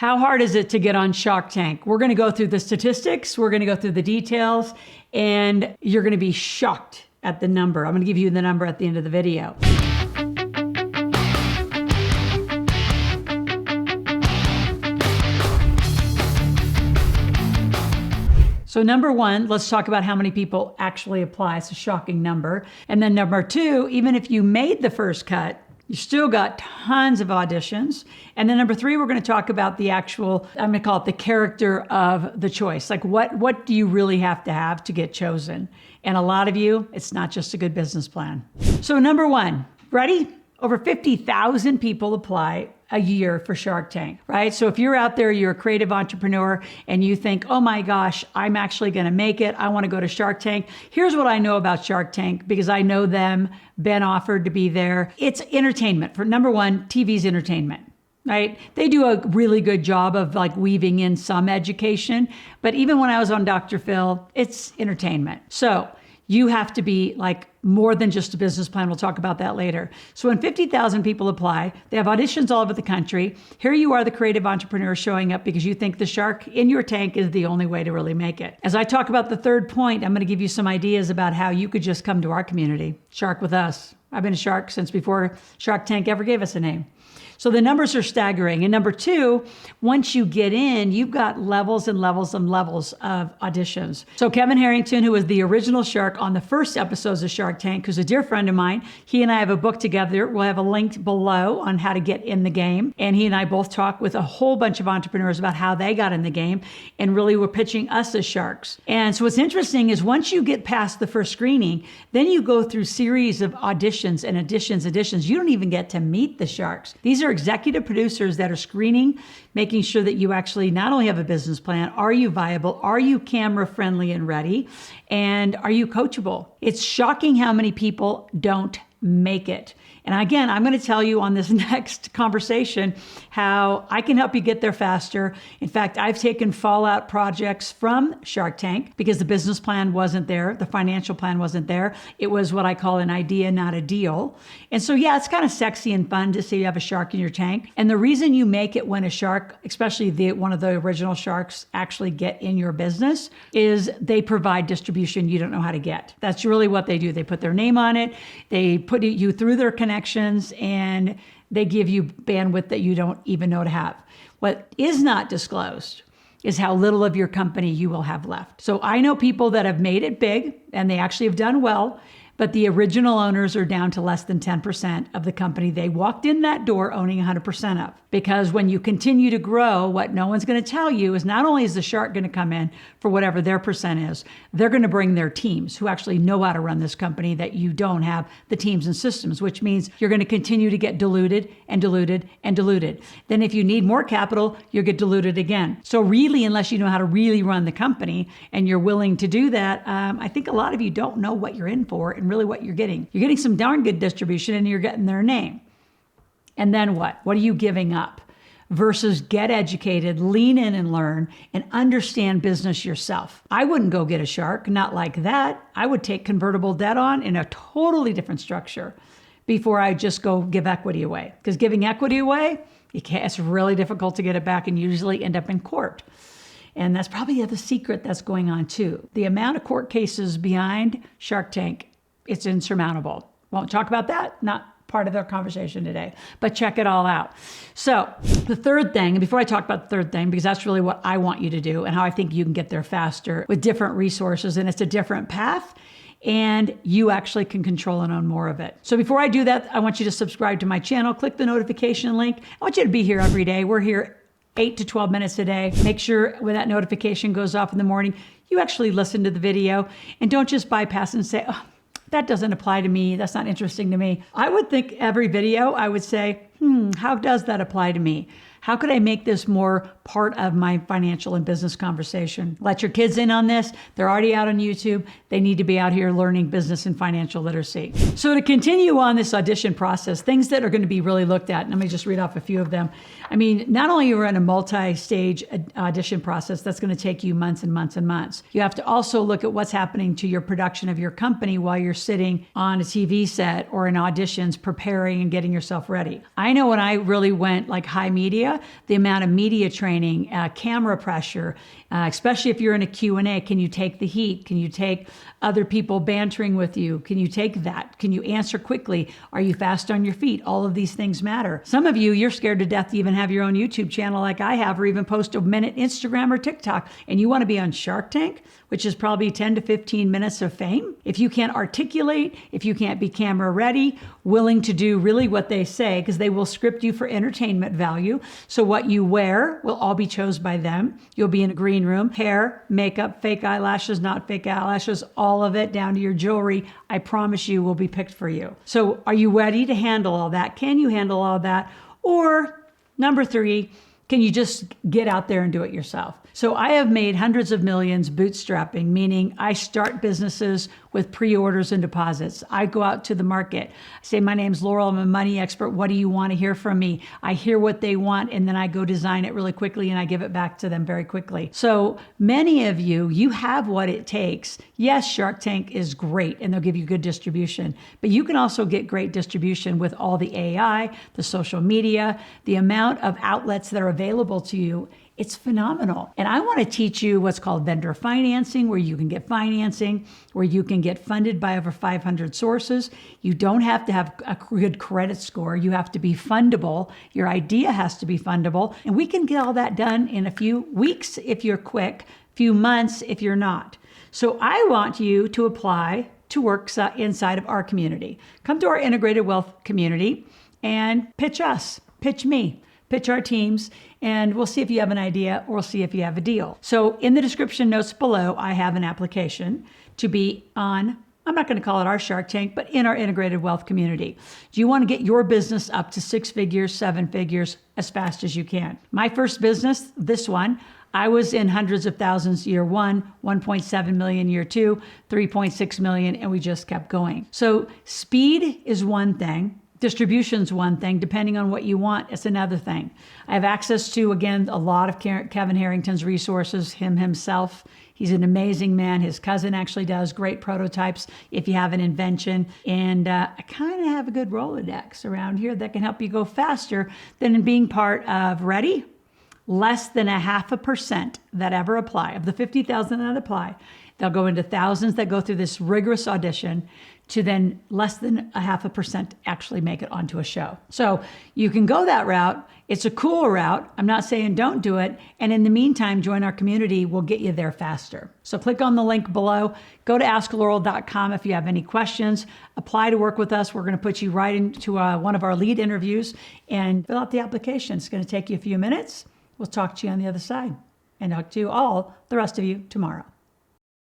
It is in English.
How hard is it to get on Shark Tank? We're going to go through the statistics, we're going to go through the details, and you're going to be shocked at the number. I'm going to give you the number at the end of the video. So number one, let's talk about how many people actually apply. It's a shocking number. And then number two, even if you made the first cut, you still got tons of auditions. And then number three, we're going to talk about the actual, I'm going to call it the character of the choice. Like what do you really have to get chosen? And a lot of you, it's not just a good business plan. So number one, ready? Over 50,000 people apply a year for Shark Tank, right? So if you're out there, you're a creative entrepreneur and you think, oh my gosh, I'm actually going to make it. I want to go to Shark Tank. Here's what I know about Shark Tank because I know them, been offered to be there. It's entertainment. For number one, TV's entertainment. Right? They do a really good job of like weaving in some education, but even when I was on Dr. Phil, it's entertainment. So you have to be like more than just a business plan. We'll talk about that later. So when 50,000 people apply, they have auditions all over the country. Here you are, the creative entrepreneur showing up because you think the shark in your tank is the only way to really make it. As I talk about the third point, I'm going to give you some ideas about how you could just come to our community, Shark with us. I've been a shark since before Shark Tank ever gave us a name. So the numbers are staggering. And number two, once you get in, you've got levels and levels and levels of auditions. So Kevin Harrington, who was the original shark on the first episodes of Shark Tank, who's a dear friend of mine, he and I have a book together. We'll have a link below on how to get in the game. And he and I both talk with a whole bunch of entrepreneurs about how they got in the game and really were pitching us as sharks. And so what's interesting is once you get past the first screening, then you go through series of auditions and auditions. You don't even get to meet the sharks. These are executive producers that are screening, making sure that you actually not only have a business plan, are you viable, are you camera friendly and ready, and are you coachable? It's shocking how many people don't make it. And again, I'm going to tell you on this next conversation how I can help you get there faster. In fact, I've taken fallout projects from Shark Tank because the business plan wasn't there. The financial plan wasn't there. It was what I call an idea, not a deal. And so, yeah, it's kind of sexy and fun to see you have a shark in your tank. And the reason you make it when a shark, especially one of the original sharks, actually get in your business is they provide distribution you don't know how to get. That's really what they do. They put their name on it. They put you through their connections and they give you bandwidth that you don't even know to have. What is not disclosed is how little of your company you will have left. So I know people that have made it big and they actually have done well, but the original owners are down to less than 10% of the company they walked in that door owning 100% of. Because when you continue to grow, what no one's going to tell you is not only is the shark going to come in for whatever their percent is, they're going to bring their teams who actually know how to run this company that you don't have the teams and systems, which means you're going to continue to get diluted and diluted and diluted. Then if you need more capital, you'll get diluted again. So really, unless you know how to really run the company and you're willing to do that, I think a lot of you don't know what you're in for and really what you're getting. You're getting some darn good distribution and you're getting their name. And then what? What are you giving up? Versus get educated, lean in and learn, and understand business yourself. I wouldn't go get a shark, not like that. I would take convertible debt on in a totally different structure before I just go give equity away. Because giving equity away, it's really difficult to get it back and usually end up in court. And that's probably the secret that's going on too. The amount of court cases behind Shark Tank, it's insurmountable. Won't talk about that, not part of their conversation today, but check it all out. So the third thing, and before I talk about the third thing, because that's really what I want you to do and how I think you can get there faster with different resources, and it's a different path, and you actually can control and own more of it. So before I do that, I want you to subscribe to my channel, click the notification link. I want you to be here every day. We're here 8 to 12 minutes a day. Make sure when that notification goes off in the morning, you actually listen to the video and don't just bypass and say, oh, that doesn't apply to me. That's not interesting to me. I would think every video, I would say, how does that apply to me? How could I make this more part of my financial and business conversation? Let your kids in on this. They're already out on YouTube. They need to be out here learning business and financial literacy. So to continue on this audition process, things that are going to be really looked at, and let me just read off a few of them. I mean, not only are we in a multi-stage audition process that's going to take you months and months and months, you have to also look at what's happening to your production of your company while you're sitting on a TV set or in auditions preparing and getting yourself ready. I know when I really went like high media, the amount of media training, camera pressure, especially if you're in a Q&A, can you take the heat? Can you take other people bantering with you? Can you take that? Can you answer quickly? Are you fast on your feet? All of these things matter. Some of you, you're scared to death to even have your own YouTube channel like I have, or even post a minute Instagram or TikTok, and you want to be on Shark Tank, which is probably 10 to 15 minutes of fame. If you can't articulate, if you can't be camera ready, willing to do really what they say, because they will script you for entertainment value. So what you wear will all be chosen by them. You'll be in a green room, hair, makeup, fake eyelashes, not fake eyelashes, all of it down to your jewelry, I promise you will be picked for you. So are you ready to handle all that? Can you handle all that? Or number 3, can you just get out there and do it yourself? So I have made hundreds of millions bootstrapping, meaning I start businesses with pre-orders and deposits. I go out to the market. I say, my name's Loral, I'm a money expert. What do you want to hear from me? I hear what they want, and then I go design it really quickly, and I give it back to them very quickly. So many of you, you have what it takes. Yes, Shark Tank is great, and they'll give you good distribution, but you can also get great distribution with all the AI, the social media, the amount of outlets that are available to you. It's phenomenal. And I want to teach you what's called vendor financing, where you can get financing, where you can get funded by over 500 sources. You don't have to have a good credit score. You have to be fundable. Your idea has to be fundable. And we can get all that done in a few weeks if you're quick, few months if you're not. So I want you to apply to work inside of our community. Come to our integrated wealth community and pitch us, pitch me. Pitch our teams, and we'll see if you have an idea, or we'll see if you have a deal. So in the description notes below, I have an application to be on, I'm not going to call it our Shark Tank, but in our integrated wealth community. Do you want to get your business up to 6 figures, 7 figures as fast as you can? My first business, this one, I was in hundreds of thousands year 1, 1.7 million year 2, 3.6 million, and we just kept going. So speed is one thing. Distribution's one thing. Depending on what you want, it's another thing. I have access to, again, a lot of Kevin Harrington's resources, himself. He's an amazing man. His cousin actually does great prototypes if you have an invention. And I kind of have a good Rolodex around here that can help you go faster than being part of, ready? Less than 0.5% that ever apply. Of the 50,000 that apply, they'll go into thousands that go through this rigorous audition, to then less than 0.5% actually make it onto a show. So you can go that route. It's a cool route. I'm not saying don't do it. And in the meantime, join our community. We'll get you there faster. So click on the link below. Go to askloral.com if you have any questions. Apply to work with us. We're going to put you right into one of our lead interviews and fill out the application. It's going to take you a few minutes. We'll talk to you on the other side, and talk to you all, the rest of you, tomorrow.